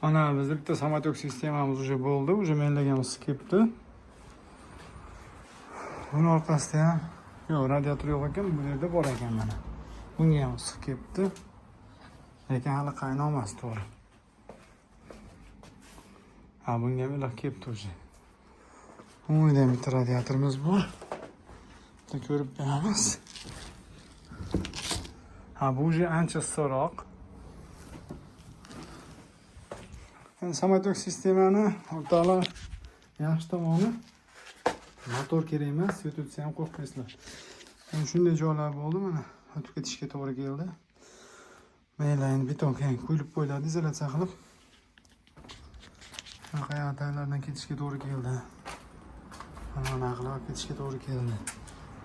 Ana bizda bitta samotok sistemamiz уже bo'ldi, уже menlaganimiz kelibdi. Buni orqasida ham yo'q, radiator yo'q ekan, bu yerda bor ekan mana. Bunga ham issiq kelibdi. Lekin hali qaynamas to'g'ri. Ha, bunga ham iliq kelibdi уже. Uyda ham bitta radiatorimiz bor. Bitta ko'rib beramiz. Ha, bu уже ancha issiqroq. Samotok sistemani o'rtoqlar yaxshi tomoni motor kerak emas, yo'titsa ham qo'rqmaysizlar. Shunday joylar bo'ldi mana, o'tib ketishga to'g'ri keldi. Maylayni betonga qo'yib qo'yiladi, izolyatsiya qilib. Qayerlardan ketishga to'g'ri keldi. Mana qilib ketishga to'g'ri keldi.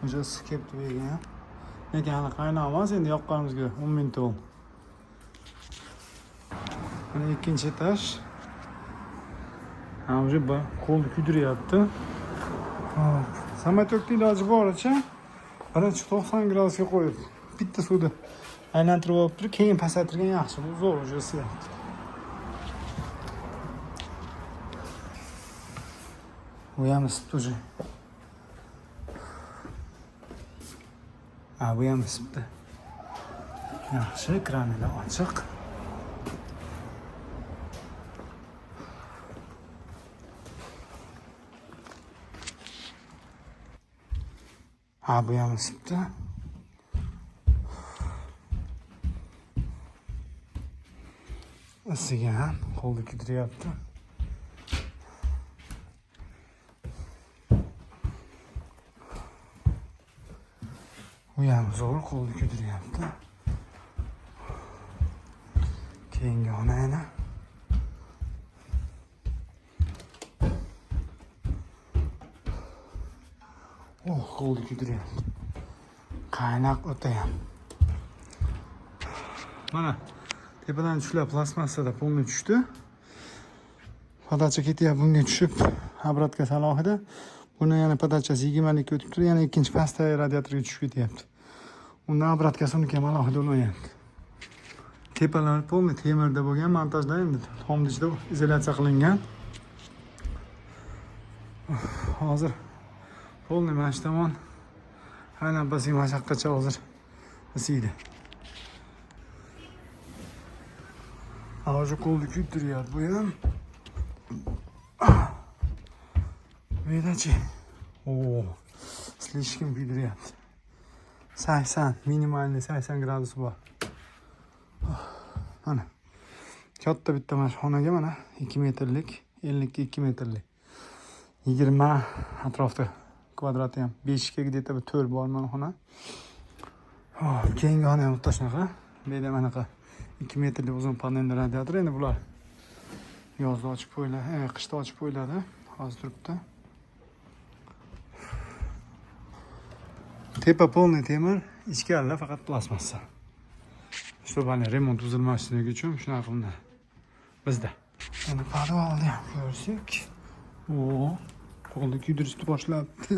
O'sha issiq kelibdi bu yerga ham. Lekin hali qaynamas, endi yoqqanimizga 10 minut bo'ldi. Mana ikkinchi etaj. Ha, уже qo'lni kuydiryapti. Hop, samotokni iloji boricha birinchi 90 gradusga qo'yib, bitta suvda aylantirib olib turib, keyin pasaytirgan yaxshi. Bu zo'r уже isiyapti. Bu ham isibdi уже. Ha, bu ham isibdi. Yaxshi, kranilar ochiq. Ha, bu ham isibdi. Isigan, qo'lni kuydiryapti. Bu ham zo'r, qo'lni kuydiryapti. Keyingi xonani. Qo'lni kuydiryapti. Qaynoq o'tayam. Mana tepadan tushlar plastmassada polni tushdi. Podacha ketyapti, bunga tushib, obratga salohida. Buni yana podachasi 20 ga o'tib turib, yana ikkinchi pastdagi radiatorga tushib ketyapti. Undan obratkasi uniki ham alohida o'lmayapti. Tepalar polni temirda bo'lgan, montajda endi tomni ichida izolyatsiya qilingan. Hozir polni mana shu tomon aynan basiy mashaqqatcha hozir isiydi. Hozir qo'lni kuydiryapti bu ham. Vedachi. Слишком kuydiryapti. 80, minimalniy 80 gradus bor. Mana. Katta bitta mana xonaga mana 2 metrlik, 50 ga 2 metrlik. 20 atrofda kvadrat ham 5 ga где-то 4 bor mana xona. Keyingi xona ham shunaqa. Bu yerda manaqa 2 metrlik uzun panelli radiator. Endi bular yozda ochib qo'yiladi, qishda ochib qo'yiladi. Hozir turibdi. Tepa polniy temir, ichkarida faqat plastmassa. Чтобы remont uzilmasligi uchun shunaqa qilinadi. Bizda. Endi podvalni ham ko'rsak. Qo'lni kuydirishni boshlabdi.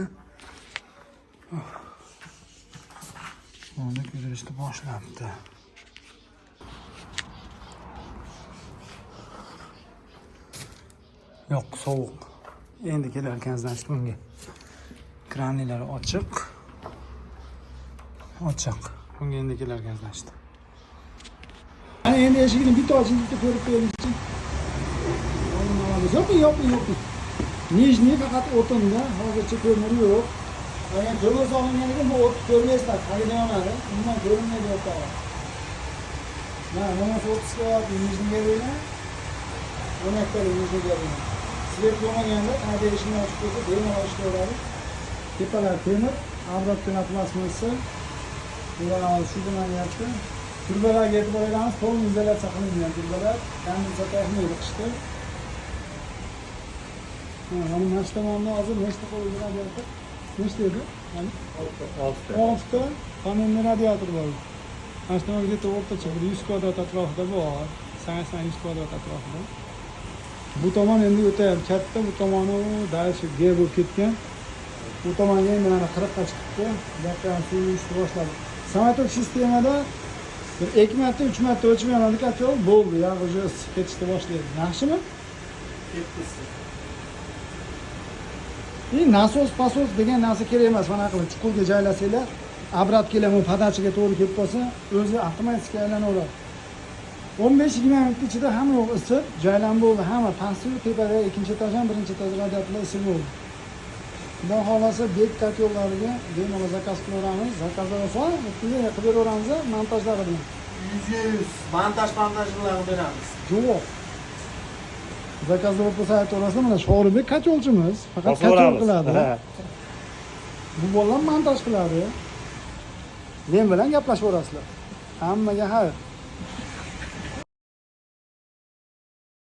Qo'lni kuydirishni boshlabdi. Yo'q, sovuq. Endi kelarkan значит bunga. Kranlar ochiq. Ochiq. Bunga endi kelarkan значит. Ana endi eshikni bitta ochib, bitta ko'rib qo'yingchi. Yo'q. Nijniy faqat o'tinda, hozircha ko'miri yo'q. Agar ko'mir solinganiga bu o't ko'rmaysizlar, qayerda yonadi. Umuman ko'rinmaydi o'rtoqlar. Mana 30 kW nijniga deyman. 10 hektar nijniga deyman. Svet bo'lmaganda qayerda eshikni ochib qo'ysa, bemalol ishlayveradi. Tepalar temir, obratdan plastmassa. Bular shu bilan yapti. Turbalarga e'tibor beramiz, polni izolyatsiya qilingan turbalar, kondensator olmaydi qishda. Mana shu tomonda hozir nechta qo'yilgan radiator? Nechta edi? 6 ta panelli radiator bor. Mana shu tomonda где-то o'rtacha 100 kvadrat atrofida bor. 80-100 kvadrat atrofida. Bu tomon endi o'ta katta, bu tomoni dальше G bo'lib ketgan. Bu tomonga endi mana 40 ga chiqibdi. Buyoqdan suv yurishni boshladi. Samotok sistemada Bir 2 marta 3 marta o'chib yonadi katyol bo'ldi. Ya уже isib ketishni boshlaydi. Yaxshimi? Ketdi. Nasos pasos degan narsa kerak emas. Mana qilib chuqurga joylasanglar, obratkalar bu podachiga to'g'ri kelib qolsa, o'zi avtomatik aylanaveradi. 15-20 minut ichida hamma yoq isib, joylanib bo'ldi. Hamma pastki tepada ikkinchi etaj ham birinchi etaj radiatorlar isib bo'ldi. Xudo xolasa bek katyollariga bemalol zakaz qilaveramiz. Zakazlar olsa, qilib beraveramiz, montajlari bilan. 100 montajlarni beramiz. Yo'q. Zakazlar bo'lib bo'lsa aytaverasizlar, mana Sho'ribek katyolchimiz, faqat katyol qiladi. Bu bolalar montaj qiladi. Men bilan gaplashaverasizlar. Hammaga xayr.